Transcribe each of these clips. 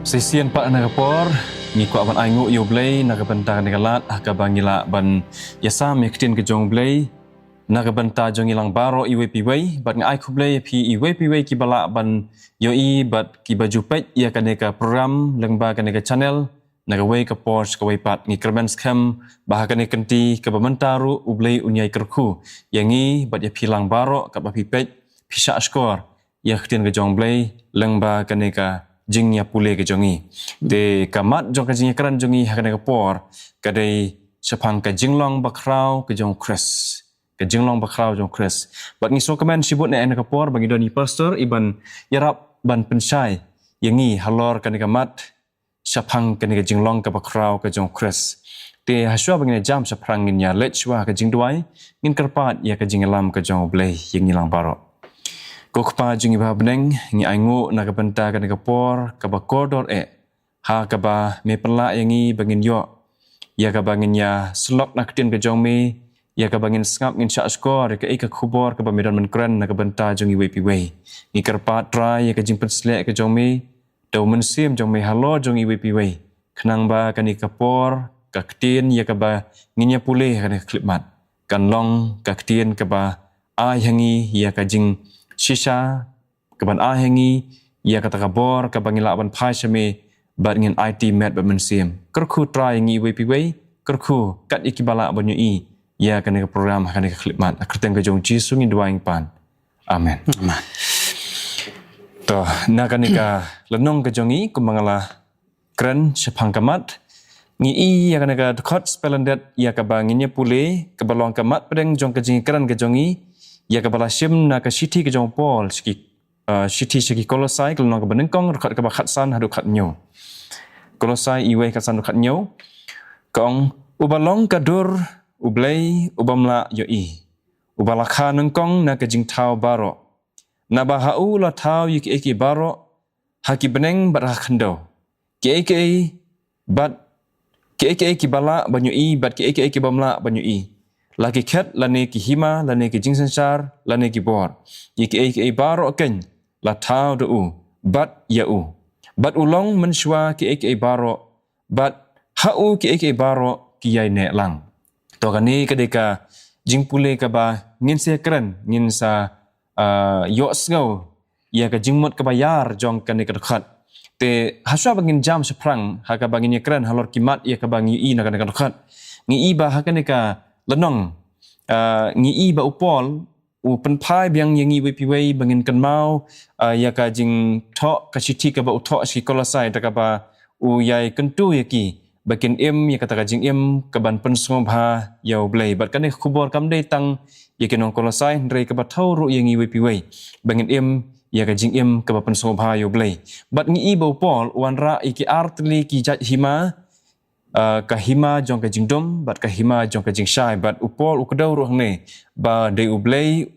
Sesian Pak Nagapor, ngikut aban aingu yo blay nagabanta negalat akabangila ban yasa mektin ke jong blay nagabanta jong ilang baro iwepiway bat ngai ku blay pi iwepiway kibala ban yo I bat kibajupet ia kaneka program lengba kaneka channel nagaway ka Porsche kaway pat ngikerben scam bahakane kenti ke bamentaru ublay unyai kerku yangi bat ya pilang baro ka bapipet pisha skor ia ktin ke jong blay lengba kaneka jingnya pule ke jongi de kamat jong ka jingnya keran jongi hakane ka por kadai sepang ka jinglong bakrau ke jong kres ke jinglong bakrau jong kres bat ngi so komen sibut ne ka por bagi doni pastor iban yarap ban pensai yangi halor kan ka mat sepang kan ka jinglong ka bakrau ke jong kres de haswa bagi jam sepang ngin ya lechwa ka jingduai ngin kerpat ya ka jinglam ka jong blei yangi lang baro Kokpa jungi ba beneng ngi aingu nakabenta kan kapor kaba koridor ha kaba me pelak yangi bangin yo ya kaba ngin ya slok naktin ke jongme ya kaba ngin skap ngin syak skor ke ika khubor kaba medan menkren nakabenta jungi wepiwe ngi kerpat try ya ke jing penslek ke jongme dau mensim jongme halo jungi wepiwe kenang ba kan kapor kaktin ya kaba nginya pulih kan klipmat kan long kaktin kaba ai hangi ya ka jing Shisha keban ahengi ia kata kabor kabangila ban phashame bat ngin IT met bermensim kerku try ngi wepiwe kerku kat ikibala banyu I ia kan ke program kan ke klipmat akrten ke jong Jisu ngi duaing pan amen to na kan ka lenong ke jongi kumangala kren sepang kamat ngi I ia kan ke khot spelendet ia kabanginya pule kebalong kamat pedeng jong ke jing kren ke jongi ia kabala sim na ka city ke jong Paul city segi Kolosai kelong ke benengkong rekat ke bakhatsan hadu khat nyo Kolosai iwe katsan khat nyo kong ubalong kadur ublei ubamla yo I ubalakha nengkong na ke jing tau baro na bahau la tau yik eki baro haki beneng bat khando ke eki bat ke eki bala banyu I bat ke eki bamla banyu I lagi ket lane ki hima lane ki jingsensar lane ki bor yiki ai baro ken la tau do bat ya bat ulong menshwa ki ai baro bat hau ki ai baro ki yai ne lang to kani kadeka jingpule ka ba ngin se kran ngin sa yo sngo ya ka jingmot ka bayar jong kan ka khat te haswa bangin jam seprang ha ka bangin kran halor kimat ya ka bangi I na kan ka khat ngi I ba ha kan ka lenong ngi I ba upol u penpai biang yangi wepiwei bangin kan mau ya ka jing tho ka city ka ba utho si Kolosai ta ka ba u yai kentu yaki bakin ya kata ka jing ka ban pensong bha yau blei bat kan khubor kam dei tang yakin ong Kolosai ndrei ka ba thau ru yangi wepiwei bangin ya ka jing ka ba pensong bha yau blei bat ngi I ba upol wan ra iki artli ki jat hima kahima jong ka jingdom bat kahima jong ka jingshai bat upol ukadau ruh ne ba de ublei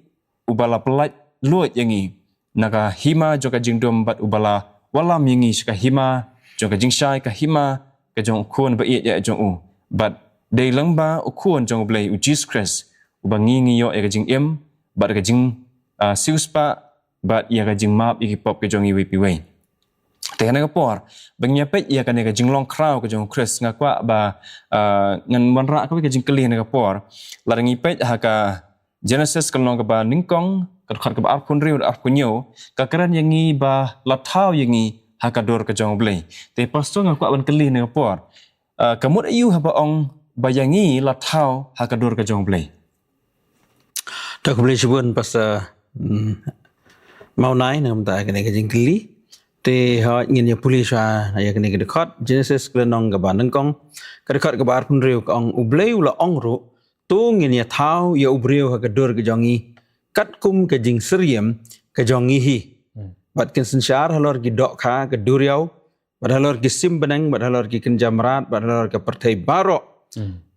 ubala pelat luat yangi naga hima jong ka jingdom bat ubala walam yangi ska hima jong ka jingshai kahima ka jong khon ba ya jong u bat de langba ukhon jong ublei u Jesus Christ ubangi ngi yo ka jing bat ka jing siuspa bat ya ka jing map ikipop ka jong I wepiwei Tehana ka por bangnya pet ia kan ka jinglong crowd ka jong Chris ngakwa ba ngan wanra ka jing keli na ka por larangi pet ha ka Genesis kalong ka ba ningkong ka khat ka ba apun riu apunyo ka karan yangi ba lathau yangi ha ka dor ka jong blei te pastor ngakwa ban keli na ka por kamut ayu ha ba ong bayangi lathau ha ka dor ka jong blei tak boleh sebut pasal mau naik nam ta ka jing keli te ha ngin ya pulisha ya kene ke dekat Genesis klenong ga baneng kong ke dekat ga bar pun riu kong ublei ula ong ru tu ngin ya thau ya ubreu ha ga dor ga jongi kat kum ke jing seriem ke jongi hi bat ken sensyar halor gi dok kha ke duriau bat halor gi sim beneng bat halor gi kenjamrat bat halor ke pertai barok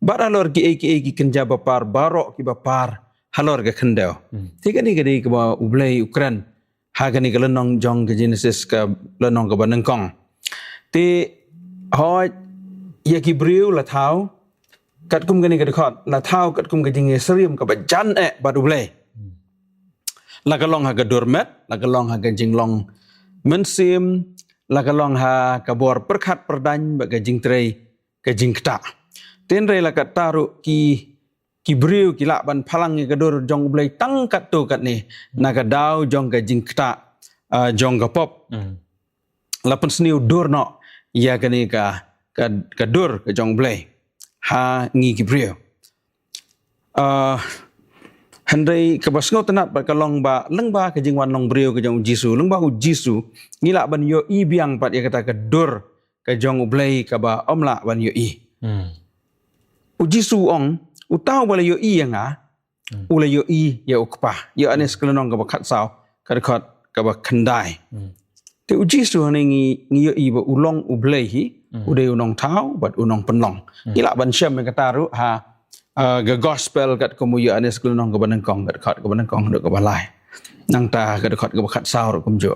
bat halor gi eki kenja bapar barok ki bapar halor ga kendau tiga ni ga di ke ublei ukran hagani galenong jong ke Genesis ka lenong ka banengkong ti hoi ya ki briu la thau kat kum gani ka dekat la thau kat kum ka jing serium ka bajan baduble la galong ha ga dormet la galong ha ga jinglong mensim la kalong ha kabor perkhat perdany ba ka jing trei ka jing kta ten rei la ka taru ki briu ki la ban phalang ngi kadur jong blai tang kat tu kat ni na ka dau jong ka jing kta jong ka pop lapun sniu dur no ya ka ni ka dur ka jong blai ha ngi ki briu handai ka basngo tenat ba kalong ba leng ba ka jing wan long briu ka jong jisu leng ba u jisu ngi la ban yo i biang pat ya kata ka dur ka jong blai ka ba omla ban yo i u jisu ong utau bala yo i yang ula yo i ya ukpa yo anes kelenong ka ba khat saw ka dekat ka ba khandai te uji su ne ngi yo i ba ulong ublei hi ude unong tau bat unong penlong ila ban syam ka taru ha ga gospel kat ko mu yo anes kelenong ka ba nangkong ka dekat ka ba nangkong dek ka ba lai nang ta ka dekat ka ba khat saw kum jo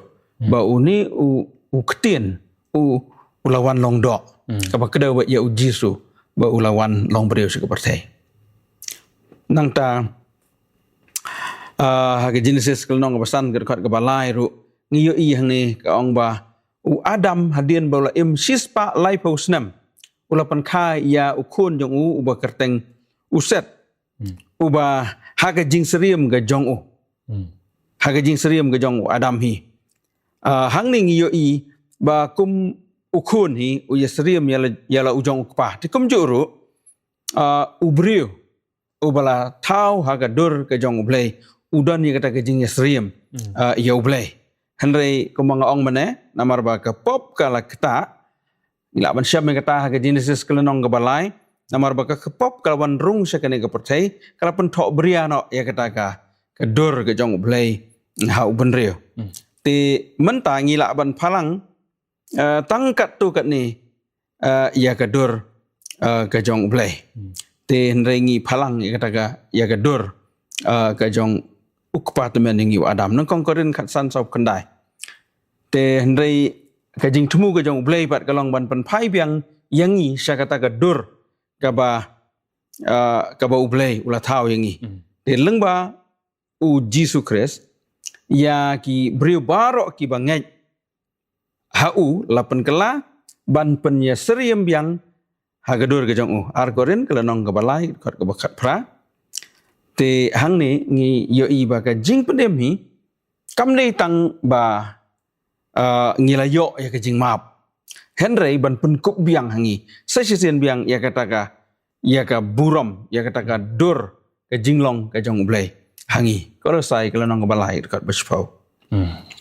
ba uni u ktien u ulawan long do ka ba kedau ba ya uji su ba ulawan long breu se ka partai nang ta ha Genesis kelnong basan ke dekat ke balai ru ngiyo i hang ni ka ong ba u Adam hadien ba im sispa lai posnam ula pan khai ya u khun jong u ba kerteng uset u ba ha ga jing serium ga jong u ha ga jing serium ga jong u Adam hi hang ni ngiyo i ba kum u khun hi u ya serium ya la u jong u pa ti kum ju ru u briu ubala tau haga dur ke jong ublei udan ni kata ke jing yasriem ya ublei henrei kumanga ong mane namar ba ke pop kala kata ila ban syam kata haga Genesis kelenong ke balai namar ba ke pop kala wan rung sekene ke percai kala pen thok bria no ya kata ka ke dur ke jong ublei ha uben rio ti menta ngila ban phalang tangkat tu kat ni ya ke dur ke jong ublei te nrengi phalang ya kata ya gadur ka jong ukpa temen ngi Adam nang kong korin khat san sop kandai te nrei ka jing thumu ka jong blei pat kalong ban pan phai biang yangi sya kata gadur ka ba ublei ula thau yangi te leng ba u Jesus Christ ya ki briu baro ki bangai hau lapen kala ban pen ya seriem biang hagadur ke jong u argorin kelenong ke balai kot ke bakat pra te hang ni ngi yo i ba ka jing pendem hi kam nei tang ba ngi la yo ya ke jing map henrei ban pen kup biang hangi sesien biang ya kata ka burom ya kata ka dur ke jinglong ke jong blai hangi ko sai kelenong ke balai kot bespau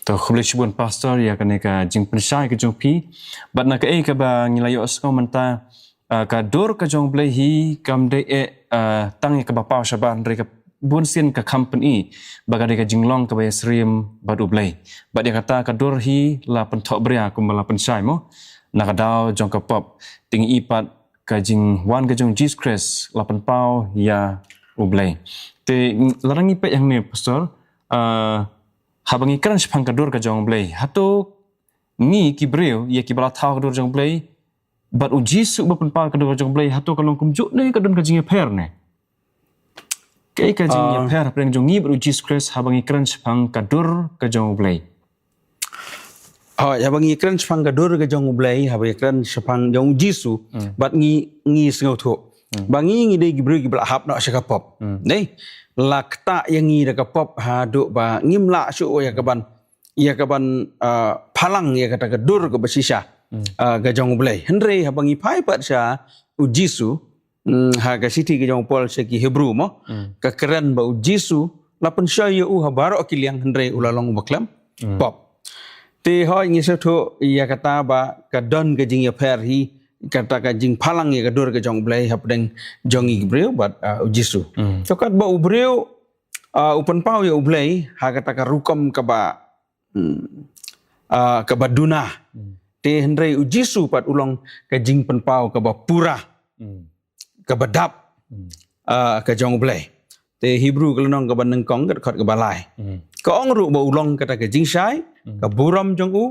to khule chibun pastor ya kan ka jing pensai ke jong pi bat na ka e ka ba ngi la yo sko menta ka dur ka jong blai hi kam de tang ka ba pa shaban re ka bun sin ka company bagade ka jinglong ka ba srim badu blai ba dia kata ka dur hi la pen thok bria kum la pen sai mo na ka dau jong ka pop ting ipat ka jing wan ka jong Jesus Christ la pen pau ya ublai te larang ipet yang ni pastor habangi kan sepang ka dur ka jong blai hato ni ki breu ya ki bala thau ka dur jong blai bat u jisu ba pen pa ka dur jong blai hato kalong kumjuk ne ka dun ka jing per ne ke ka jing per preng jong ni bru Jesus Christ habangi kran sepang ka dur ka jong blai ya bangi kran sepang ka dur ka jong blai habangi kran sepang jong jisu bat ngi sngau tho bangi ngi de gibru gibla hap no saka pop nei lakta yang ngi da ka pop ha do ba ngimla su ya ka ban phalang ya kata ka dur ka basisha ga jong blai henre habangi phai pat sha u jisu ha ga siti ga jong pol se ki hebrew mo ka keren ba u jisu lapen sha yu ha baro kiliang henre ulalong baklam pop te hoi ngi se tho ya kata ba ka don ga jing ya pher hi kata ka jing phalang ya ga dur ga jong blai hapdeng jong i breu bat u jisu to kat ba u breu upan pau ya u blai ha kata ka rukom ka ba duna te henrei u jisu pat ulong ka jing pen pau ka ba pura ka ba dap ka jong blai te hebrew kelenong ka ba nengkong ka khot ka balai ka ong ru ba ulong kata ka jing sai ka buram jong u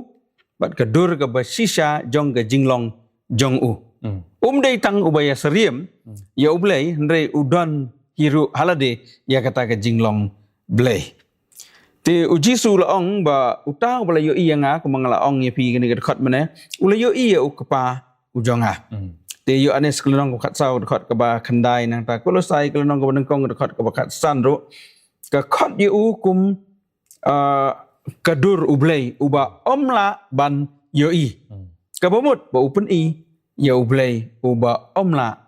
bat ka dur ka ba sisa jong ka jinglong jong u dei tang ubaya seriem ya ublei henrei udon hiru halade ya kata ka jinglong blai Te uji su la ong ba utang bala yo iya nga kumang la ong ye pi gani dekat mana ula yo iya u kapa ujonga. Te yo anes kelonong ko khat sau dekat ka ba khandai nang ta kolosai kelonong ko nang kong dekat ka ba khat san ro ka khat ye u kum kadur ublei uba omla ban yo i. Ka bomut ba upen i ya ublei uba omla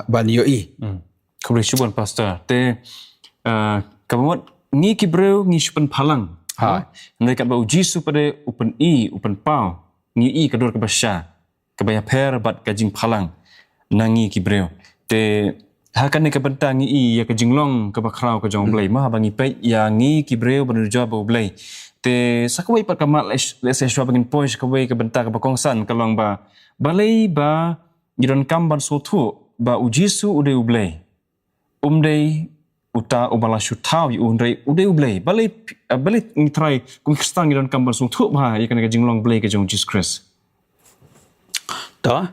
ban yo i. Kublai syuban pastor. Te kamot ngi kibreu ngi syupan palang. Mereka ba uji su pada upen i upen pau ngi i kador ka basya. Kabaya per bat kajing palang nangi kibreu. Te hakan ne ka bentang ngi i ya kajing long ka bakrau ka jong blai ma bangi pe ya ngi kibreu ban job blai. Te sakawai pat kamat les shwa bangin poish kawai ka bentang ka bakongsan kalong ba balai ba giron kamban sotu ba uji su ude ublai. Umdei uta ubala syutau yu undrei ude ublai balai ngitrai kung kristang giron kamban sotu ba ya kan ka jinglong blai ka jong Jesus Christ. Ta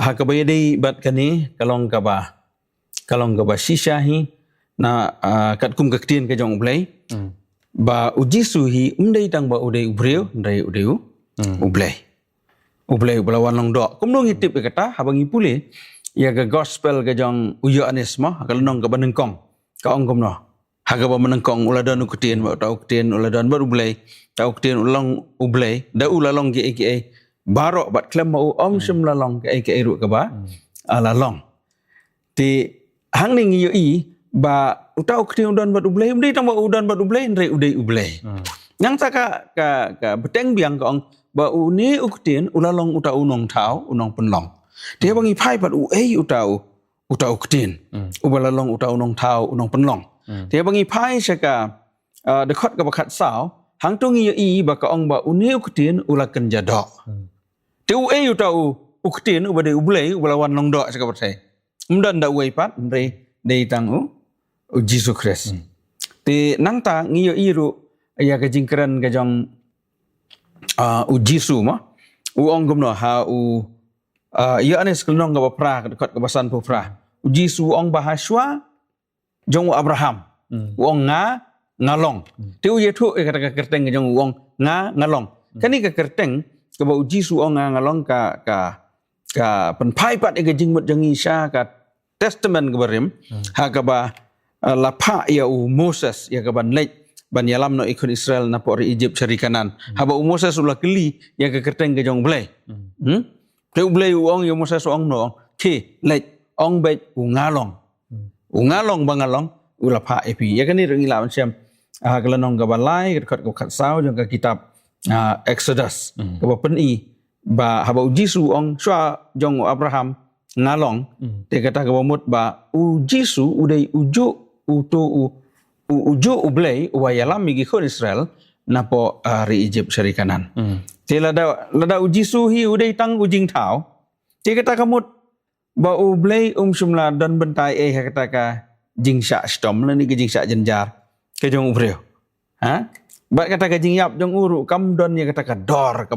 hakabaya dei bat kani kalong ka ba shisha hi na kat kum ka ktien ka jong ublai ba uji su hi umdei tang ba ude ubreu ndai ude ublai ubala wanong do kum nong hitip ka kata habang ipule ya ga gospel ka jong uyo anisma kalonong ka banengkong ka ong no haga ba menengkong uladan uktien ba tau ktien uladan ba ublai tau ktien ulang ublai da ulalong ge barok bat klem mau om sem lalong ke ru ka ba lalong ti hang ning yo i ba utau kti udan bat ublei umdei tang ba udan bat ublei ndrei udei ublei yang ta ka beteng biang ka ong ba uni uktien ulalong utau unong tau unong penlong dia bangi pai bat u utau ktien ubalalong utau unong tau unong penlong dia bangi pai saka dekat ka bakat sao hang tu ngi yo i ba ka ong ba uni uktien ulakan jadok Teu utau uktin ubade ublei ubalawan long do saka percaya. Umdan da uai pat ndre dei tang Jesus Christ. Te nang ta ngiyo iru ya ka jingkran ka jong Jisu ma. U ong gumno ha ya anes kelnong ka pra dekat ka basan pu pra. Jisu ong bahaswa jong Abraham. U ong ngalong. Teu ye thu kata ka kerteng ka jong u ong ngalong. Kani ka kerteng ka ba uji su ong ngalong ka penpai pat ke jingmut jangi sha ka testament ka barim ha ka ba lapa ya u Moses ya ka ban lek ban yalam no ikut Israel na por Egypt cari kanan ha ba u Moses ulah keli ya ka kerteng ke jong blai te u blai u ong ya Moses ong no ke lek ong bet u ngalong bangalong u lapa epi ya kan ni rengi lawan siam ha ka lanong ka balai ka kat sao jong ka kitab Exodus kaba peni ba haba Jisu ong shwa jong Abraham ngalong te kata kaba mut ba Jisu udai uju ublei uwayalam migi kon Israel napo ri Egypt sari kanan te lada Jisu hi udai tang ujing tau te kata kamut ba ublei sumla dan bentai kata ka jingsha stom lani ke jingsha jenjar ke jong ubreu ha bat kata ka jingyap jong uru kam don ya kata ka dor ka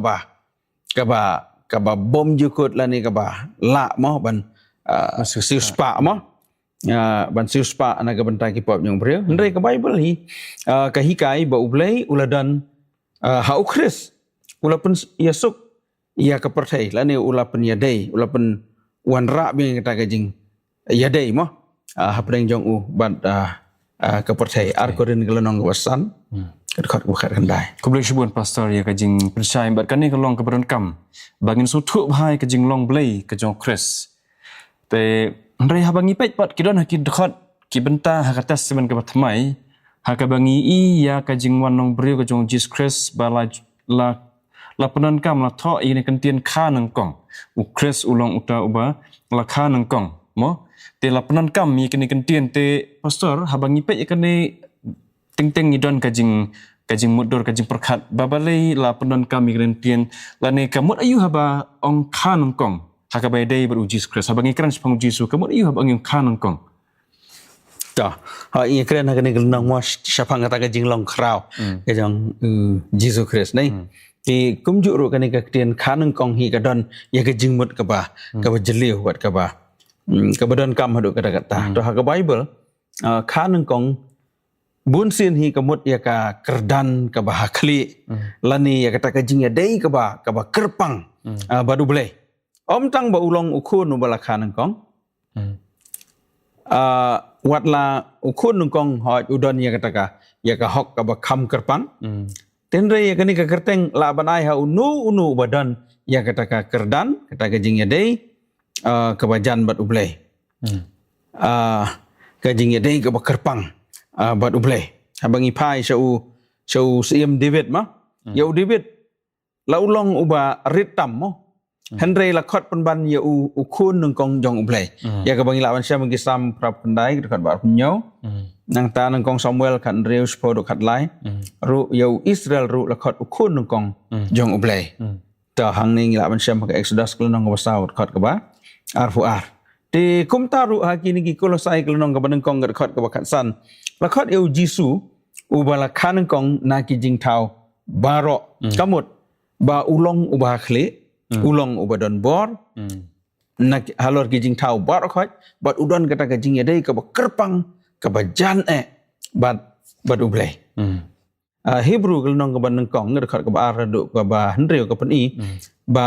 ba bom jukut lani ka ba la mo ban siuspa mo ban siuspa ana ka bentai ki pop jong breu ndrei ka Bible hi ka hikai ba ublei uladan ha ukris ulapun yasuk ya ka perthai lani ulapun yadai ulapun wanra bing kata ka jing yadai mo ha preng jong u ban ka perthai ar korin gelonong wasan dekat bukan kendai. Kublai syuban pastor ya kajing percaya bat kan ni kalong keberan kam. Bangin su thuk bhai kajing long blai ka jong Chris. Te ndrai ha bangi pet pat kidon haki dekat ki benta ha kata semen ka batmai ha ka bangi i ya kajing wanong breu ka jong Jesus Chris bala la penan kam la tho i ni kentien kha nang kong. U Chris ulong uta uba la kha nang kong mo. Te la penan kam mi kini kentien te pastor ha bangi pet kan ni ting idon kajing mudur kajing perkat babalai la penon kami gerentian la ne kamut ayu haba ong khan kong hakabai dei beruji skres habangi kran sepang jisu kamut ayu haba ong khan kong ta ha i kren ha kani gelnang mo syapang kata kajing long krau ke jong Jesus Christ nei ti kumju ru kani ka ktien khan kong hi ka don ya kajing mut ka ba jeliu wat ka ba don kam hadu kata to ha ka Bible khan kong bun sin hi kamut ya ka kerdan ka bahakli lani ya kata ka jing ya dei ka ba kerpang badu blai om tang ba ulong ukun balakhan kong wat la ukun kong hoj udon ya kata ka hok ka ba kham kerpang tenre ya kani ka kerteng la banai ha unu badan ya kata ka kerdan kata ka jing ya dei ka bajan bat ublai ka jing ya dei ka ba kerpang bat ublai habang ipai shau siem David ma yau David la ulong uba ritam mo Henry la khot penban ya ukun nung kong jong ublai ya ka bangi lawan syam ngi sam prap pendai dekat bar punyau nang ta nung kong Samuel kan reus podo kat lai ru yau Israel ru la khot ukun nung kong jong ublai ta hang ni ngi lawan syam ka Exodus kelonong ka basau khot ka ba arfuar ti kum taru haki ni ki Kolosai kelonong ka baneng kong khot ka bakat san la khot eu Jisu ubala khan kong na ki jing thau baro kamut ba ulong uba khle ulong uba don bor nak halor ki jing thau bar khoj bat udon kata ka jing yadai ka ba kerpang ka ba jan bat ublai Hebrew kelonong ka ban kong ngar khat ka ba aradu ka ba hendreu ka pen ba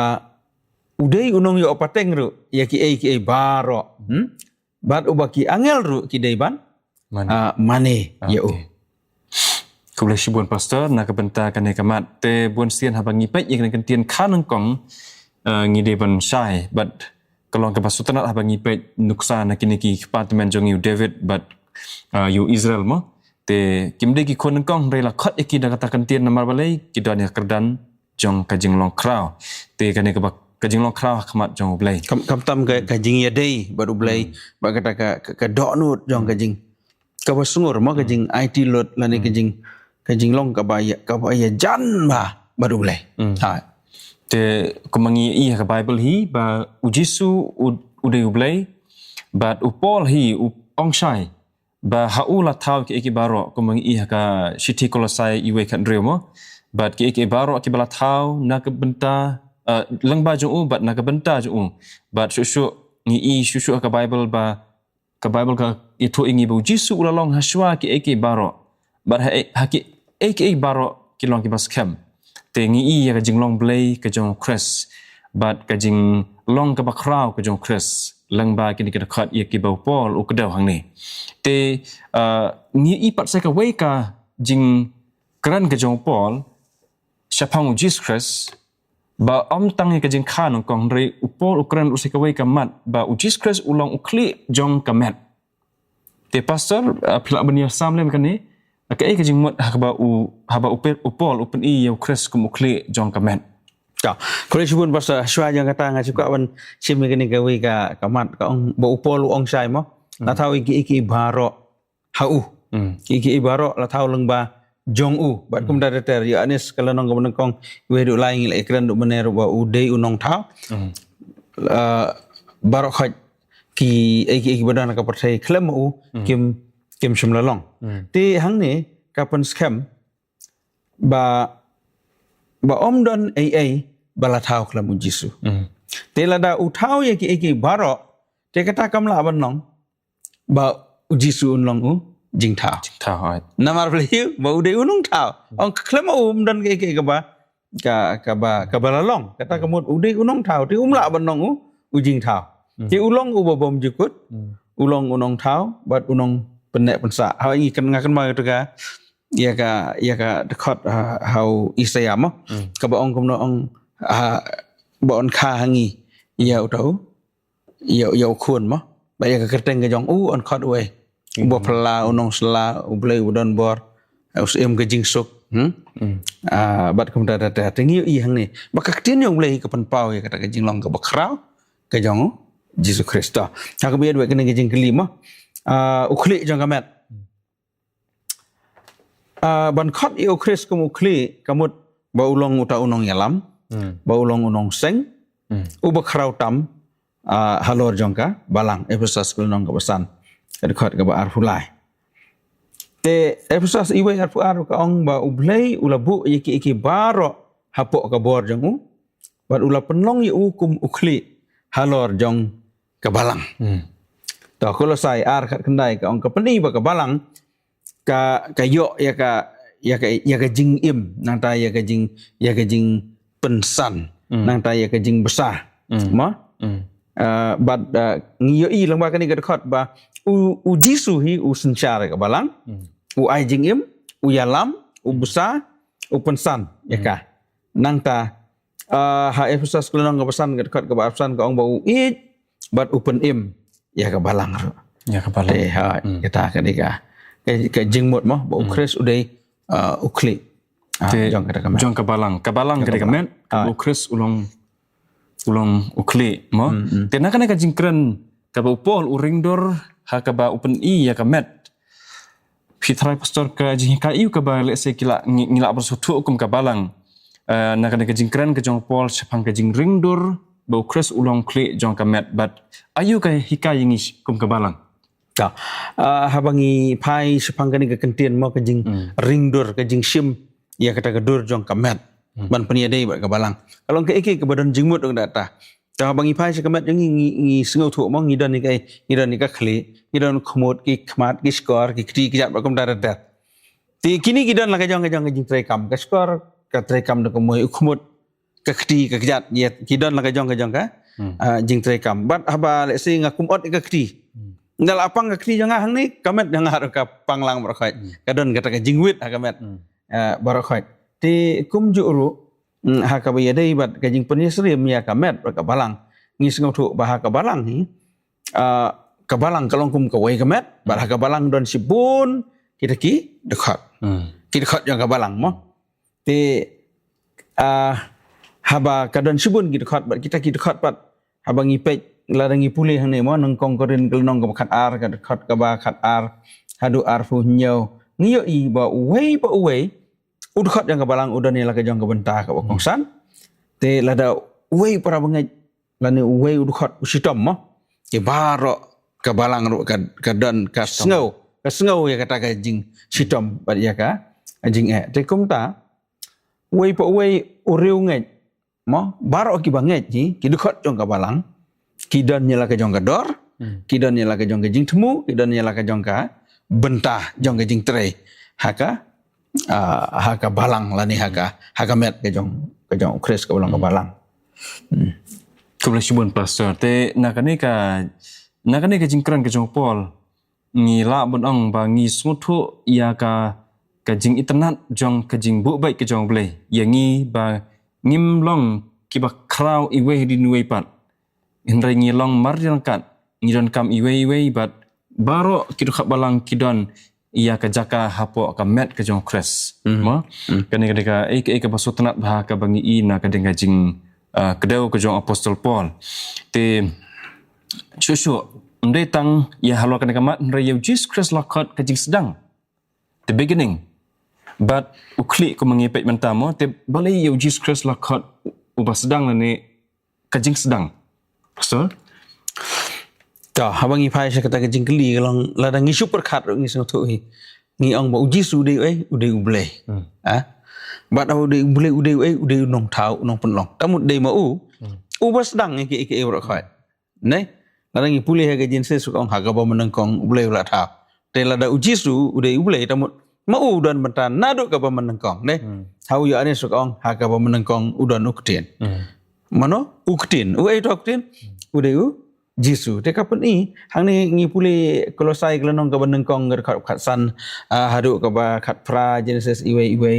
udai unong yo opateng ru ya ki baro bat uba ki angel ru ki dei ban mane ya Kublai shibun pastor na kabenta kan kamat te bun sian habang ngipet yang kan tian kanang kong ngide ban shai but kalong ka pasutanat habang ngipet nuksa na kiniki department jong yu David but yu Israel mo te kimde ki konang kong rela khat iki da kata kan tian namar balai kidon ya kerdan jong kajing long kraw te kan ka kajing long kraw kamat jong ublai kam tam ka jing ya dei bat ublai ba kata ka dok nut jong kajing ka basungur mo kajing IT lot lani kajing long ka ba ya jan ba baru boleh ha te kumangi i ka Bible hi ba ujisu udai ublai ba upol hi ongsai ba haula thau ki baro kumangi i ka City Kolosai iwe kan remo ba ki baro ki bala thau na ka benta langba jo ba na ka benta jo ba susu ni i susu ka Bible ba ka Bible ka itu ingi ba ujisu ulalong haswa ki baro but haki baro kilong kibas kem te ngi i ka jinglong blay ka jong Chris but ka jing long ka bakraw ka jong Chris lang ba kini ka khat ye ki ba Paul u kadaw hang ni te ngi i pat sa ka we ka jing kran ka jong Paul syapang Jesus Chris ba om tang ka jing khan kong re u Paul u kran u sa ka we ka mat ba u Jesus Chris ulong u kli jong ka mat te pastor pila bania samlem kan ni ka jing mot haba upol open i yo Chris kum ukle jong kamen ka kole chibun pastor shwa jang kata nga suka wan sim ni ka we ka kamat ka ong ba upol ong sai mo la thau iki baro hau iki baro la thau leng ba jong u bat kum da ter ya anis kala nong ka kong we du lai ngi ekran du mener ba u dei unong thau baro khaj ki iki badan ka pertai klem u kim shimlalong ti hang ni kapan scam ba om don bala thau klam Jisu te lada u thau ye ki baro te kata kam la ban nong ba Jisu unlong u jing thau namar beliu ba u de unong thau ong klem don ki ka ba ka balalong kata kamut u de unong thau ti la ban nong u jing thau ti ulong u bom jukut ulong unong thau bat unong penek pensa hau ingi kan ngakan ma tu ka ya ka dekat hau Isaiah mo ka ba ong komno ong ba on kha hangi ya utau ya khun mo ba ya ka kerteng ka jong on khot we bo pla unong sla u blei udon bor us em ka jing suk bat kum da tengi i hang ni ba ka tin yong blei ka pan pau ya ka jing long ka ba khrau ka jong Jesus Christa ha ka biar we ka jing kelima ukli jong kamet ban khot i Chris kum ukli kamut ba ulong uta unong yalam ba ulong unong seng u ba khrau tam halor jong ka balang Efesus kulong ka basan khot ka ba arfulai te Efesus iwe arfu ka ong ba ublei ulabu iki baro hapo ka bor jong u ba ula penong i kum ukli halor jong ka balang ta Kolosai ar khat kendai ka ong ka peni ba ka balang ka yo ya ka jing im nang ta ya ka jing pensan nang ta ya ka jing besar mo but ngi yo i lang ba ka ni ka khot ba u jisu hi u sencara ka balang u ai jing im u yalam u besar u pensan ya ka nang ta ha Efesus kelenong ka pesan ka khot ka ba pesan ka ong ba u i but u pen im ya ka balang ro ya ka balang te ha kita ka ni ka jing mot mo ba u Chris udai ukli jong ka balang ka ka met ka u Chris ulong ukli mo te na ka jingkren ka ba upol u ringdor ha ka ba upen i ya ka met pitrai pastor ka jing ka iu ka ba le se kila ngila bersutu hukum ka balang na ka jingkren ka jong pol sepang ka jing ringdor ba u Chris ulong kli jong ka met but ayu ka hikai ngis kum ka balang ta habangi pai sepang ka ni ka kentien mo ka jing ringdor ka jing sim ya kata ka dur jong ka met ban penia dei ba ka balang kalau ke ke badan jing mut dong data ta bangi pai se ka met ngi sngau thu mo ngi dan ni ka khli ngi dan khmot ki khmat ki skor ki kri ki jat ba kom darat dat ti kini ki dan la ka jong jing trai kam ka skor ka trai kam ko moi khmot ka kri ka jat ye ki dan la ka jong ka jing trai kam bat haba le se ngakum ot ka kri ngal apang ka kri jang hang ni kamet jang har ka panglang barakhoi ka don ka jingwit ha kamet barakhoi ti kum ju ru ha ka ba dei bat ka jing penyesrim ya kamet ka balang ngis ngau thu ba ha ka balang hi ka balang kalong kum ka wei kamet ba ha ka balang don sibun kita ki dekat ki dekat jang ka balang mo ti haba ka don sibun ki dekat bat kita ki dekat bat haba ngi pej larangi pulih hang ni mo nang kong korin kelnong ka khat ar ka khat ka ba khat ar hadu ar fu nyau ngiyo i ba uwei ud khat yang ka balang udan ni la ka jong ka benta ka kong san te la da uwei para bangai la ni uwei ud khat usitom mo ke baro ka balang ru ka don ka sngo ya kata ka jing sitom ba ya ka jing te kum ta uwei pa uwei uriu ngai mo baro ki bangai ji ki du khat jong ka balang kidan nyala ka jong ka dor kidan nyala ka jong ka jing temu kidan nyala ka jong ka bentah jong ka jing trei haka balang lani haka met ka jong Chris ka balang ka balang Kumla sibun pastor te nakani ka jingkran ka jong pol ngi la bon ong ba ngi smutu ya ka jing internet jong ka jing bu bai ka jong ble ya ngi ba ngim long ki ba kraw iwe di nuwe pat Indra ngi long marjan kat ngidon kam iwe but baro kidu khat balang kidon ia ka jaka hapo ka met ka jong Chris mo kani ka ka basutnat bah ka bangi ina ka denga jing kedau ka jong apostol Paul te shushu ndai tang ya halo kani ka mat ndra ya Jesus Christ lakot ka jing sedang the beginning but ukli ko mangipet mentamo te balai ya Jesus Christ lakot ubah sedang ni ka jing sedang pastor ta habangi phai se kata ka jingkli kalong la da ngi super khat ngi so thu hi ngi ong ba uji su de ai ude uble ba da ude ude nong thau nong penlong tamut de ma u bas dang ki ro khoi nei la da ngi puli ha ka jin se su ong ha ka ba menang kong uble la thau te la da uji su ude uble tamut ma u dan bentan nadu ka ba menang kong nei hau ya ne su ong ha ka ba menang kong udan uktien mano uktin u ai doktin ude u Jisu te kapan i hang ni ngi puli kolosai kelenong ka baneng kong khat san hadu ka ba khat pra Genesis iwe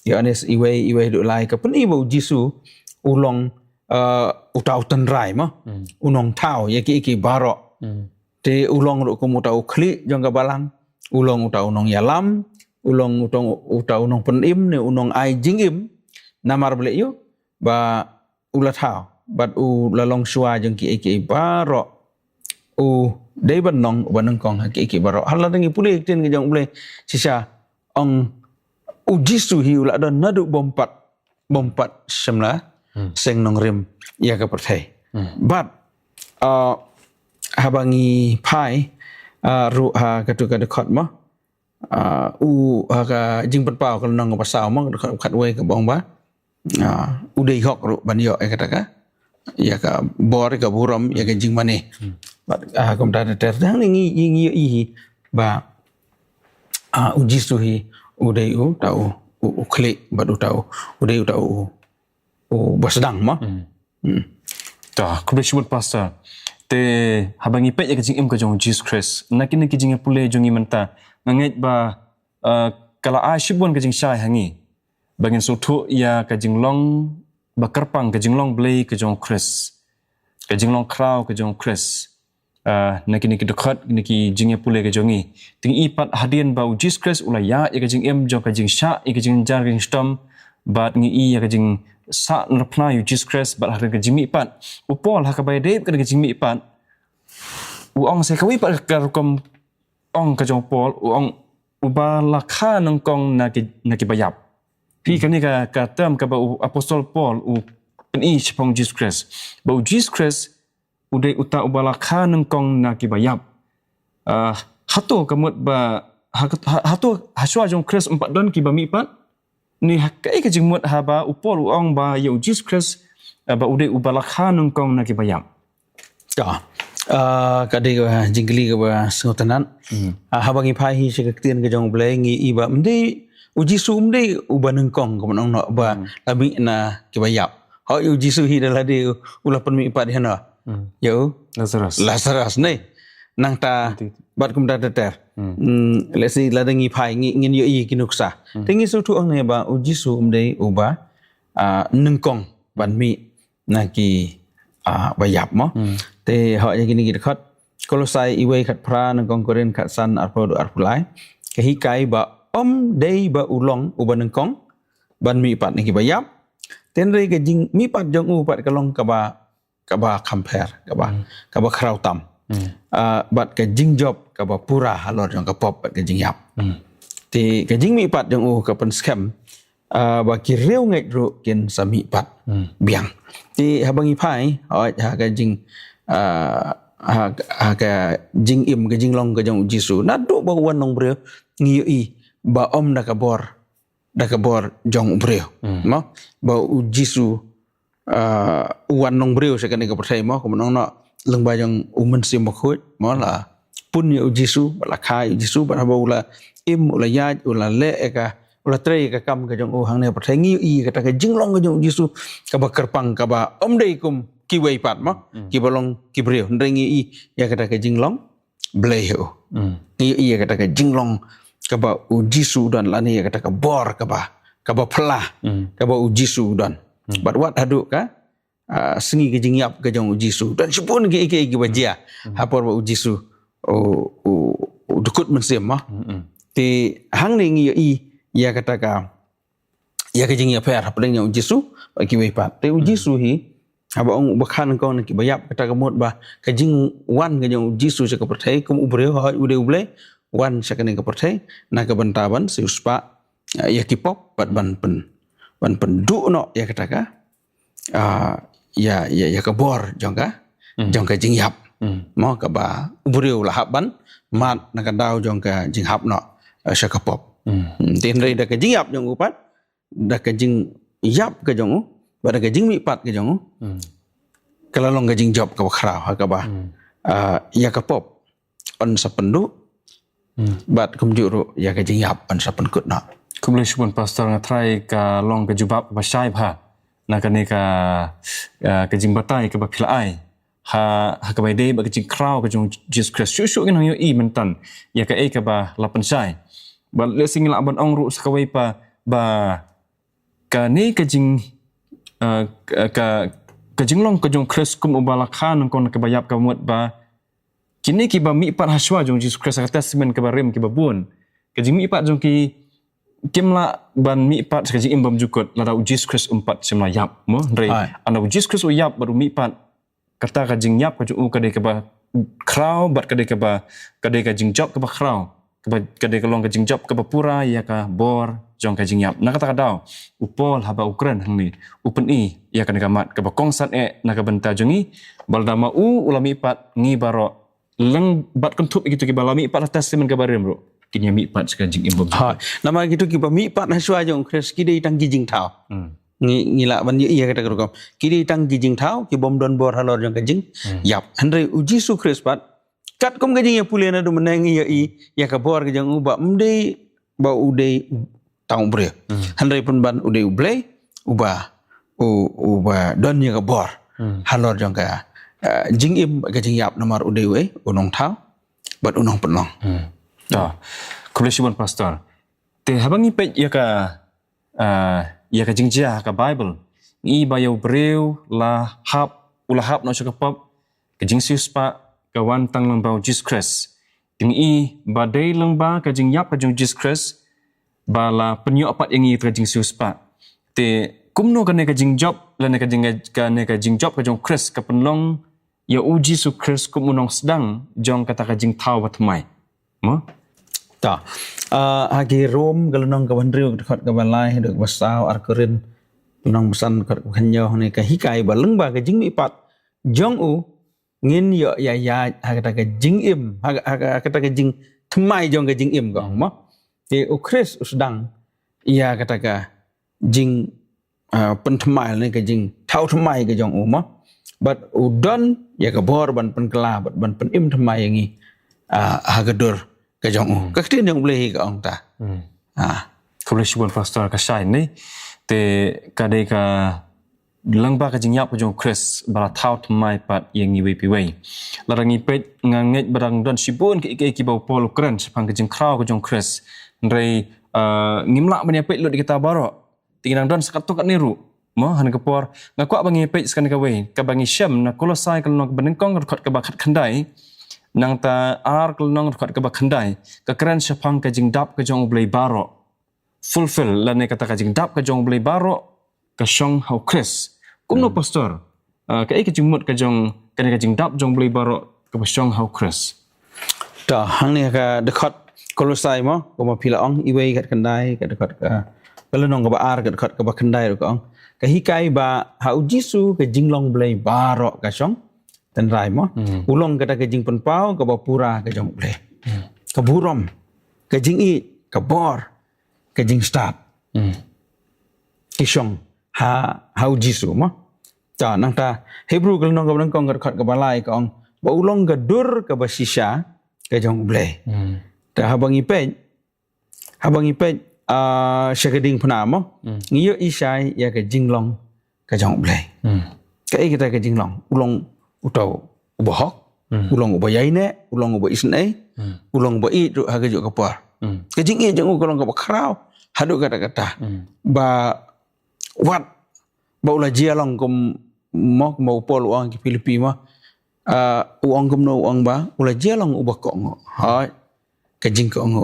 Yohanes iwe du lai kapan i bo Jisu ulong utau tenrai mo unong tau ya ki baro te ulong ru ko utau khli jong ka balang ulong utau nong yalam ulong utau nong penim ne unong ai jingim namar ble yu ba ulat hau bat u lalong shua jeng ki baro u dei ban nong baneng kong ki baro hala dengi pule tin ke jong ble sisa ong u Jisu hi ula don nadu bompat semla seng nong rim ya ka perthai bat habangi pai ru ha ka tu ka dekat mo u ha ka jing pat pau ka nong ka pasau mo khat we ka bong ba u dei hok ru ban yo kata ka ya ka bor ka buram ya ka jing mane bat kom da ter dang ngi ba uji suhi udai tahu klik baru tahu udai tahu bersedang mah. Ta kubli shibut pastor. Te habang ipet ya kajing im ka jong Jesus Christ. Nakin kajing pule jong imanta. Ngait ba kala a shibun kajing syai hangi. Bangin sutu ya kajing long bakarpang kajing long blay kajong Christ. Kajing long crow kajong Christ. Nakin dekat niki jingnya pule kajongi. Ting ipat hadian bau Jesus Christ ulaya ya kajing im jong kajing sya ya kajing jar kajing stom bat ngi ya kajing sa nerpna yu Jesus Christ bat hari kajing mi ipat. Upol hakabai dep kada kajing mi ipat. Uong se kawi pat karukom ong kajong pol uong uba lakha nongkong naki bayap. Pi kani ka term ka bau apostol Paul u peni chapong Jesus Christ. Bau Jesus Christ udai uta ubalakha nengkong na kibayap. Hatu kamut ba hatu haswa jong Christ 4 don kibami pat ni hakai ka jingmut haba upol uong ba ya Jesus Christ ba udai ubalakha nengkong na kibayap. Ya. Kadai ka jingli ka ba sengotanan. Habang ipai hi seketian ka jong blengi iba mde uji su mde uba nengkong ka manong no ba labi na kibayap. Hau uji su hi dalade ulah penmi ipat hana. Yo Lazarus ni nang ta bat kum da ter let's say la dengi phai ngin yo i kinuksa tingi su tu ang ne ba uji su umdei uba nengkong ban mi na ki bayap mo te ho ya gini khat kolosai iwe khat pra nengkong koren khat san arpo arpulai ke hi kai ba dei ba ulong uba nengkong ban mi pat na ki bayap ten re ke jing mi pat jong u pat kalong ka ba compare ka ba khrau tam bat ka jing job ka ba pura halor jong ka pop ka jing yap ti ka jing mi pat jong ka pen scam ba ki reu ngai ro ken sami pat biang ti habang i phai ha ka jing ha ka jing im ka jing long ka jong jisu na do ba wan nong bre ngi i ba om da ka bor jong bre mo ba jisu uan nong breu sa kanai ka percaya mo kung nong na lengba yang umen si makhut mo la pun yu jisu bala khai jisu ban haba ula im ula yaj ula le ka ula tre ka kam ka jong hang ne percaya ngi i ka ka jinglong ka jong jisu ka ba kerpang ka ba om dei kum ki wei pat mo ki balong ki breu ndai ngi i ya ka ka jinglong bleu ngi i ka ka jinglong ka ba u jisu dan la ni ka ka bor ka ba plah ka ba u jisu dan but what hadu ka sengi ke jingyap ke jong jisu dan sepun ke bajia hapor ba jisu dukut mensim mah ti hang ni ngi i ya kata ka ya ke jingyap per hapdeng jong jisu ba ki wei pat te jisu hi haba ong bakhan ko ki bayap kata ka mot ba ke jing wan ke jong jisu se ka perthai kum ubre ha ude uble wan se ka ni ka perthai na ka bantaban se uspa ya ki pop bat ban pen du no ya kata ka ya ka bor jong ka jing yap mo ka ba ubriu la haban mat na ka dau jong ka jing hap no sha ka pop tin rei da ka jing yap jong upat da ka jing yap ka jong ba da ka jing mi pat ka jong kala long ka jing job ka khrau ha ka ba ya ka pop on sa pendu bat kum juru ya ka jing yap on sa pen kut no Kumulai shubun pastor ngatrai ka long ka jubab ba syai pha na kani ka jing batai ka ba philai ha ka bai dei ba ka jing crow ka jong Jesus Christ shu ngin yo i mentan ya ka ka ba lapan syai ba le sing la ban ong ru sakawai pa ba ka ni ka jing ka jing long ka jong Christ kum ubala khan kon ka bayap ka mut ba kini ki ba mi pat haswa jong Jesus Christ ka testament ka ba rem ki ba bun ka jing mi pat jong ki kimla ban mi pat sekali imbam jukut lada Jesus Christ umpat semla yap mo rei ana Jesus Christ yap baru mi pat kata ka jing yap ka ju ka de ka ba crow bat ka de ka ba jing job ka ba crow ka de ka long ka jing job ka ba pura ya ka bor jong ka jing yap na kata ka daw upol haba ukran hang ni upen i ya ka mat ka ba kongsat na ka benta jongi balda ma ulami pat ngi baro leng bat kentup gitu ki balami pat testament ka barem bro kini mi pat sekajing imbam ha nama gitu ki ba mi pat na shwa jong Chris ki dei tang ki jing thao ngila ban iya kata ko ki dei tang ki jing thao ki bom don bor halor jong ka jing yap andre uji su Chris pat kat kom ka jing ya pulena do menang ya i ya ka bor ka jong ba mde ba ude taung bre handai pun ban ude ublei uba don ye ka bor halor jong ka jing im ka jing yap nomor ude we unong thau bat unong penong Ta. Kulesibon pastor. Te habangi pet ya ka jingjia ka Bible. Ngi bayo breu la hap no chakapop ka jingsius pa ka wan tang lang bau Jesus Christ. Ngi ba dei lang ba ka jing yap ka jong Jesus Christ ba la penyo apat yang ka jingsius pa. Te kumno ka ne ka jing job la ne ka jing job ka jong Christ ka penlong ya uji su Christ kumunong sedang jong kata ka jing tau batmai. Mo? ta hagi rom galunong ka bandriu dekat ka balai dek basau arkerin tunang besan kat kanyo ne ka hikai baleng ba ka jing mi pat jong u ngin yo ya hagata ka jing im hagata ka jing thmai jong ka jing im gong mo ti u Chris usdang ya kata ka jing pen thmai ne ka jing thau thmai ka jong u mo but u don ya ka bor ban pen kela ban pen im thmai yangi hagadur ka jong u ka tin jong boleh ka ong ta Kulesibon pastor ka shine ni te kadai ka langba ka jingyap ka jong Chris bala tau mai pat yang ngi pi wei larangi pet nganget barang don sibun ki bau pol kren sepang ka jing kraw ka jong Chris ndrei ngimla banya pet lut kita barok tingang don sakatuk niru mo han ka por ngakwa bangi pet skan ka wei ka bangi syam na kolosai ka nok benengkong rekat ka bakat khandai nang ta ar kelnong rekat ka bakhandai ka kren sepang ka jing dap ka jong blei barok fulfill la ne kata ka jing dap ka jong blei barok ka shong hau Chris kumno pastor ka ek jingmut ka jong ka jing dap jong blei barok ka shong hau Chris ta hang ni ka dekat kolosai mo ko ma pila ong iwei kat kandai ka dekat ka kalunong ka ba ar ka dekat ka ba kandai ko ong ka hikai ba hau jisu ka jinglong blei barok ka shong ten rai mo ulong kata ka jing penpau ka ba pura ka jong blei ka burom ka jing i ka bor ka jing start ki shong hau jisu mo ta nang ta hebrew kalunong ka nang kong ka dekat ka balai ka ong ba ulong ka dur ka ba sisha ka jong blei ta habang ipet syakading puna mo ngiyo isai ya ka jinglong ka jong blei ka kita ka jinglong ulong utau ubohok ulong ubayai ne ulong ubay isnai ulong ubay ru haga jo kapar ka jing jong ulong ka bakrau hadu kata ba wat ba ula jialong kum mok mau pol uang ki Filipi ma uang kum no uang ba ula jialong ubakong ha ka jing ko ngo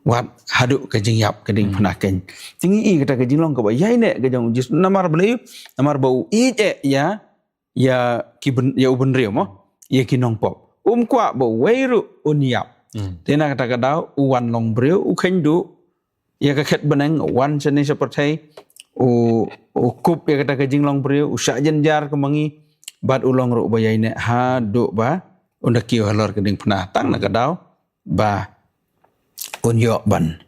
wat hadu ka jing yap ka ding panaken tingi kata ka jinglong ka ba yai ne ka jong jis namar beli namar bau ya kiben ya uben rio mo ya kinong pop kwa bo weiru unyap tena kata kadau uwan long brio u khendu ya ka khet beneng wan chani seperti u kup ya kata ka jinglong brio u sajen jar kemangi bat ulong ru bayai ne ha do ba unda kiu halor keding pernah tang na kadau ba unyo ban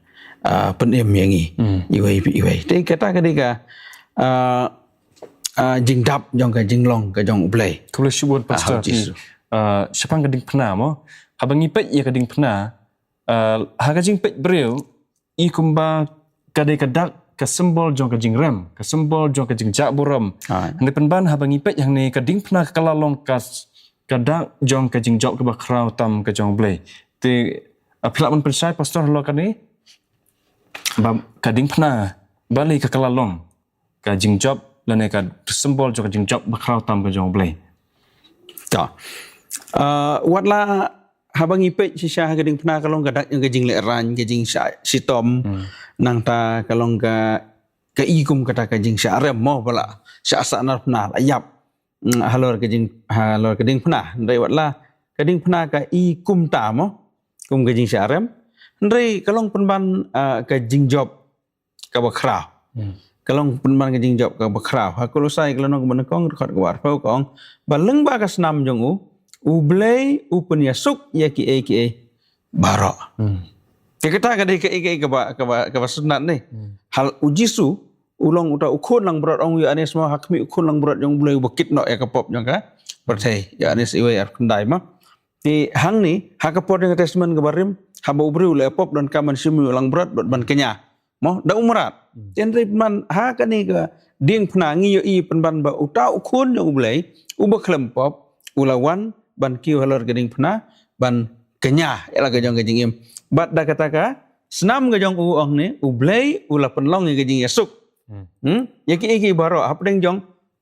penem yangi iwai te kata kadika jing dap jong ka jinglong ka jong blei Kulesibon pastor sepang ka ding pena mo habangi pet ya ka ding pena ha ka jing pet breu i kumba kadai ka dak ka symbol jong ka jing rem ka symbol jong ka jing jak buram ne penban habangi pet yang ne ka ding pena ka kalalong ka dak jong ka jing jok ka ba krau tam ka jong blei te apilak man pensai pastor lo ka ni ba ka ding pena balik ka kalalong ka jing job lan ka symbol jong ka jing job ba krau tam ka jong blei ta watla habang ipet si syah gading pernah kalong gadak yang gajing leran gajing sitom nang ta kalong ka ikum kata gajing syarem mo bala syasanar pernah ayap halor gading pernah ndai watla gading pernah ka ikum ta mo kum gajing syarem ndai kalong penban gajing job ka bakrau kalong penban gajing job ka bakrau ha kolosai kalong menekong rekat ka war pau kong baleng ba ka senam jong ublei upen yasuk ya ki barok kita kadai ka ba sunat ni hal ujisu ulong uta ukun lang berat ong ya anes ma hakmi ukun lang berat jong blei bekit no ya kapop jong ka bertai ya anes iwe ar kendai ma ti hang ni ha kapor dengan testament ka barim haba ubriu le pop dan kaman simu lang berat ban kenya mo da umrat ten ri man ha ka ni ka ding phna ngi yo i pan ban ba uta ukhun yo ublei uba khlem pop ulawan ban kiu halor geding phna ban kenya ela ka jong ka jing im bat da kata ka senam ka jong u ong ni ublei ula penlong ka jing yasuk yaki iki baro hapdeng jong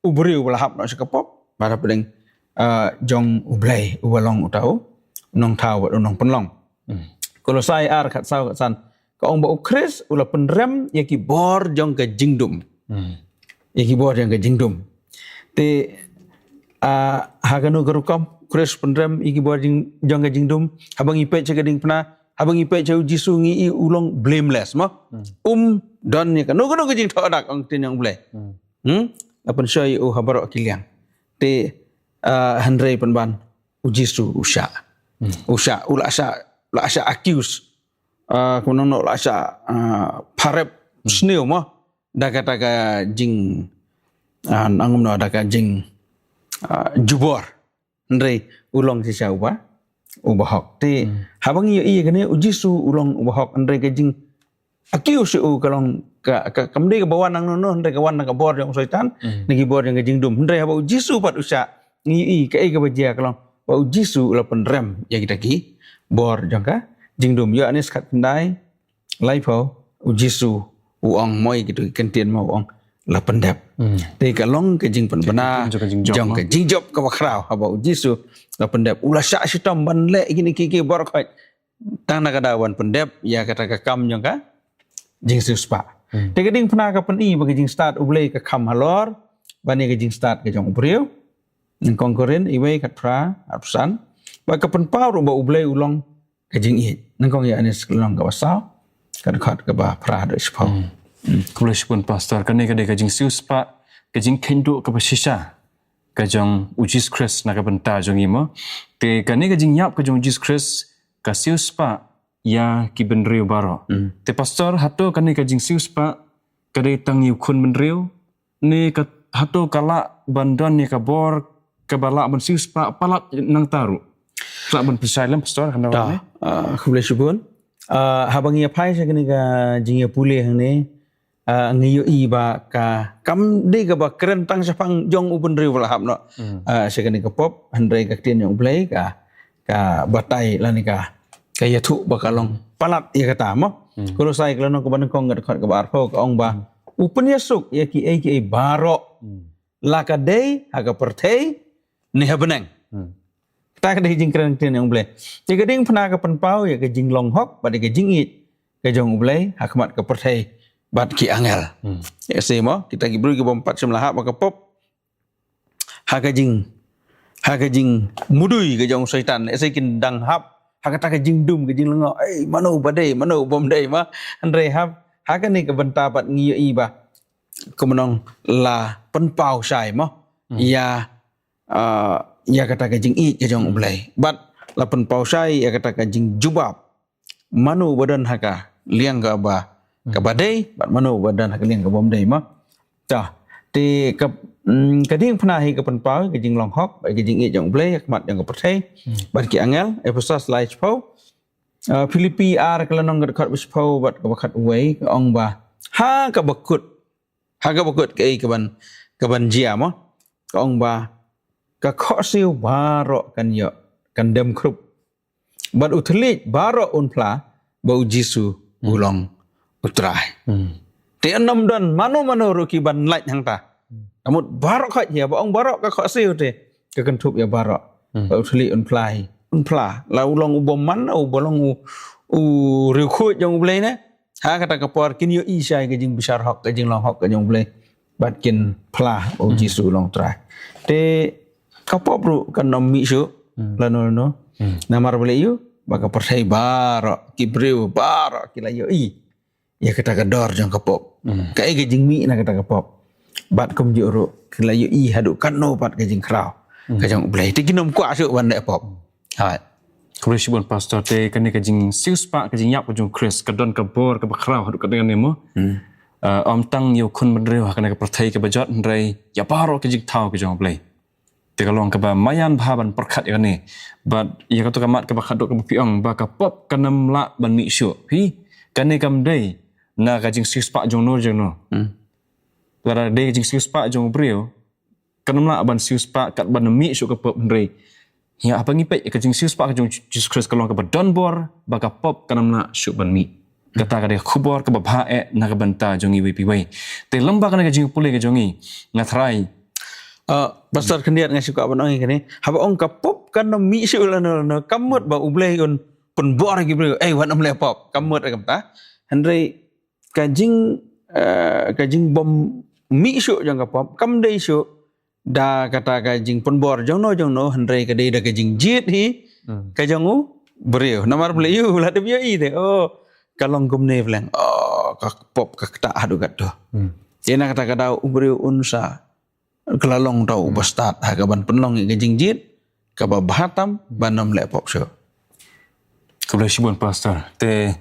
ubriu bala hap no sekapop bara pedeng jong ublei ubalong utau nong tau wat nong penlong Kolosai ar kat sau kat san ka ong ba ukris ula penrem yaki bor jong ka jingdum yaki bor jong ka jingdum te haganu garukom kris penrem yaki bor jong ka jingdum habang ipe chagading pna habang ipe chau jisu ngi ulong blameless mo don ni ka no ka jing thodak ong tin yang ble apan syai u habaro kiliang te handrei penban ujisu usha ula asha accuse kunang no la asha parep sneu mo da kata ka jing angum no da ka jing jubor ndrei ulong si siau ba ubahok te habang i kene ujisu ulong ubahok ndrei ka jing accuse u kalong ka kamde ka bawan nang no ndrei ka wan ka bor yang soitan ngi bor yang ka jing dum ndrei haba ujisu pat usha ngi ka ka bajia kalong ba ujisu la penrem ya kita ki bor jangka jingdum yo anis kat pendai laipo ujisu uong moi gitu kentien mau ong la pendap te ka long ke jing penbena jong ke jingjob ka bakrau haba ujisu la pendap ula syak sitam ban le gini ki bor khat tang na kadawan pendap ya kata ka kam jangka jing suspa te ka ding pena ka peni bagi jing start ublei ka kam halor bani ka jing start ka jong ubriu ng konkuren iwe kat pra apsan ba ka penpau ro ba ublei ulong ka jing i nang kong ya anis long ka wasau ka khat ka ba pra do spau Kulish pun pastor kane ka de ka jing sius pa ka jing kendo ka basisha ka jong ujis Chris na ka benta jong imo te kane ka jing yap ka jong ujis Chris ka sius pa ya ki benriu baro te pastor hato kane ka jing sius pa ka de tang yu khun benriu ne ka hato kala bandon ne ka bor ka bala ban sius pa palak nang taru la ban percaya pastor kana da kulish pun habang ya pai sa kani ka jing ya pule hang ne ngayo iba ka kam de ka ba keren tang sapang jong uben riu lah no sekani ka pop handai ka tien yang blai ka batai la ni ka ya thu ba kalong palat ya kata mo kalau sai kalau ko ban kong ka ba arpo ka ong ba upen yasuk ya ki baro la ka dei aga pertei ni habeneng ta ka dei jing keren tien yang blai ya ka ding phna ka penpau ya ka jing long hok ba de ka jing it ka jong blai hakmat ka pertei bat ki angel ya semo kita gi bru ki bompat semlah ba ka pop ha ka jing mudui ka jong syaitan esai kin dang hap ha ka ta ka jing dum ka jing lengo mano badai mano bom dai ma andre hap ha ka ni ka benta bat ngi i ba kemenong la penpau sai mo ya kata ka jing i ka jong ulai bat la penpau sai ya kata ka jing jubab mano badan ha ka liang ga ba ka badai bat mano badan ka liang ka bom dai ma ta te ka ding phna hi ka penpau ka jing long hok ba ka jing i jong blai mat jong ka perthei bat ki angel episode slide po Filipi ar ka lanong ka khat bispo bat ka bakhat uwei ka ong ba ha ka bakut ka ban jia mo ka ong ba ka kho siu baro kan yo kan dem krup bat uthlit baro un phla ba jisu ulong utrai te anam dan mano ruki ban lait hang ta amut barok khat ya ba ong barok ka kho siu te ka kan thup ya barok ba uthli un phla la ulong ubom man u bolong u riu khu jong blei ne ha kata ka por kin yo i sai ka jing besar hok ka jing long hok ka jong blei bat kin phla o jisu long trai te ka pop ru kan nom mi su la no namar blei yu ba ka perthei barok ki breu barok ki la yo i ya kata ka dor jong ka pop ka ga jing mi na kata ka pop bat kom ju ru ki la yo i hadu kan no bat ka jing krau ka jong blei te kinom kwa su ban de pop hai Kulish pun pastor te kane ka jing sius pa ka jing yap ka jong Chris ka don ka bor ka bakrau hadu ka dengan nemo om tang yo khun benriu ha kane ka perthei ka bajot ndrei ya baro ka jing thau ka jong blai Te kalong ka ba mayan bahaban perkat ya ni. But ia kata kamat ka ba khadok ka piang ba ka pop kanam la ban mi syu. Hi kane kam dei na ka jing sis pa jong no jong no. Lara dei jing sis pa jong brio. Kanam la ban sis pa kat ban mi syu ka pop ndrei. Ya apa ngipet ka jing sis pa jong Jesus Christ kalong ka ba donbor ba ka pop kanam la syu ban mi. Kata ka de khubor ka ba bha na ka banta jong i we pi we. Te lamba ka jing pule ka jong i ngatrai Pastor kendiat ngai suka abang ngai kini. Haba ong kapop kan no mi su la no kamut ba ublei on pun bor gi bro. Wan am le pop kamut kam ta. Handrei kajing bom mi su jang kapop kam dei su da kata kajing pun bor jong no handrei ka dei da kajing jit hi kajang u brio namar ble yu la de yo i de kalong kum ne vlang ka pop ka ta adu gat do. Jena kata kada ubrio unsa kelalong tau bastat hagaban penlong ke jingjit ke bahatam banam lepop so. Kebelah sibun pastor. Te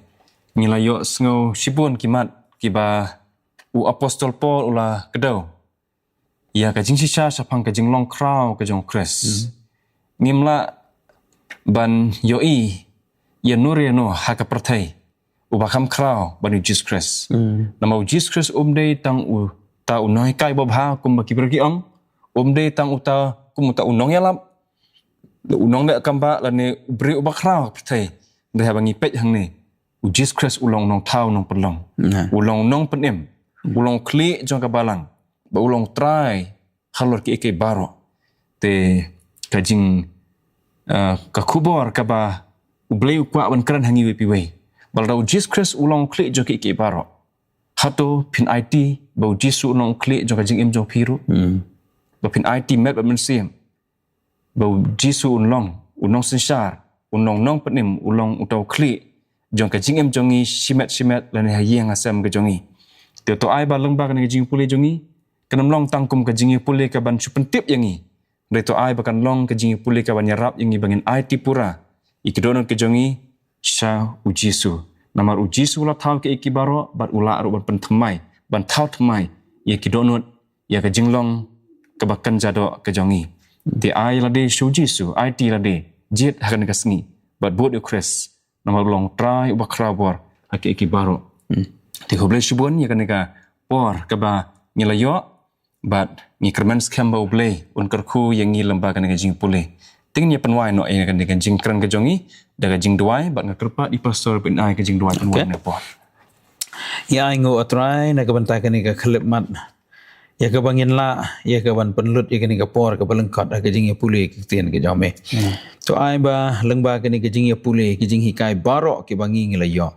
ngilayo sengau sibun kimat kiba u apostol Paul ula kedau. Ya kajing sisa sapang kajing long krau kajong kres. Ngimla ban yoi ya nur ya no haka pertai. U bakam krau ban Jesus Christ. Nama Jesus Christ umdei tang u ta unoi kai bob ha kum baki pergi ong de tang uta kum ta unong ya lap unong de kamba la ne bri ubakra pthai de habangi pet hang ne u Jesus Christ ulong nong thau nong pelong ulong nong penem ulong kli jong ka balang ba ulong try halor ki baro te kajing ka kubor ka ba ublei kwa ban kran hangi we pi we bal da Jesus Christ ulong kli jong ki baro hato pin IT bau jisu nong klik jong kajing im jong piru ba pin IT met ba men sim bau jisu unong sensar unong nong penim ulong utau klik jong kajing im jongi simet lan hayeng asam ke jongi te to ai ba leng ba kan kajing pule jongi kanam long tangkum kajing pule ka ban supentip yangi de to ai ba kan long kajing pule ka ban yarap yangi bangin IT pura ikidonon ke jongi sha ujisu namar ujisu la thau ke ikibaro bat ula ro ban penthmai ban thau thmai ye kidonot ya ka jinglong ka bakan jado ka jongi ti ai la de shujisu IT la de jet hakan ka sngi bat bod ukres namar long try ubakra bor ka ikibaro ti khoble shibon ya kan ka por ka ba ngilayo bat ngi kerman skamba uble un kerku yang ngi lamba kan ka jing pule tingnya penwai no ya kan ka jing kran ka jongi daga jing duai bat ngakerpa di pastor pin ai ka jing duai penwai ne por Ya ingo atrai na kabanta kani ka khlep mat. Ya ka bangin la ya ka ban penlut ya kani ka por ka balengkot ka jing ya pule ki tien ka jame. To ai ba lengba kani ka jing ya pule ki jing hikai barok ki bangi ngilayo.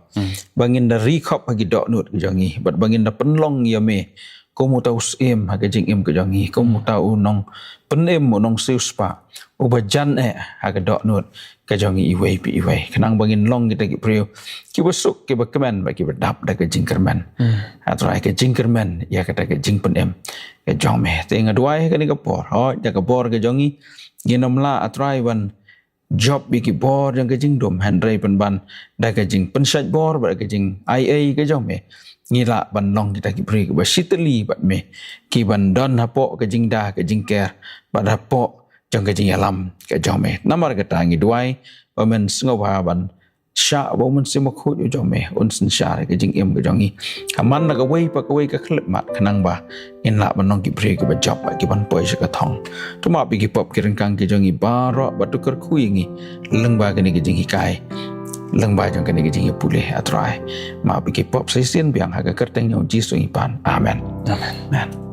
Bangin da recop ha ki dok nut ka jangi bat bangin da penlong ya me. Komu tau em ha ka jing em ka jangi komu tau nong penem nong seuspa ubajan ha ka dok nut ka jangi iwei pi iwei kenang bangin long kita ki priu ki besuk ki bekemen ba ki bedap da ka jing kermen atrai ka jing kermen ya kata ka jing penem ka jong me te ngaduai ka ni ka por ho ja ka por ka jangi ginom la atrai wan job bi ki bor yang ka jing dom handrai pen ban da ka jing pensat bor ba ka jing IA ka jong me ngila ban long kita ki pri ba sitli bat me ki ban don hapo ka jing da ka jing ker ba hapo jong ka jing alam ka jong me namar ka tangi duai ba men sngo ba ban sha ba men sima khu ju jong me un sin sha ka jing em ka jong i kaman na ka wei pa ka wei ka khlep mat kanang ba in la ban long ki pri ka ba job ba ki ban poi ka thong tu ma bi ki pop ki rengkang ki jong i ba ro ba tu kar khu ngi leng ba ka ni ka jing hi kai leng ba jong ka ni ka jing pule atrai ma bi ki pop sai sin biang ha ka kerteng nyong ji so i pan amen amen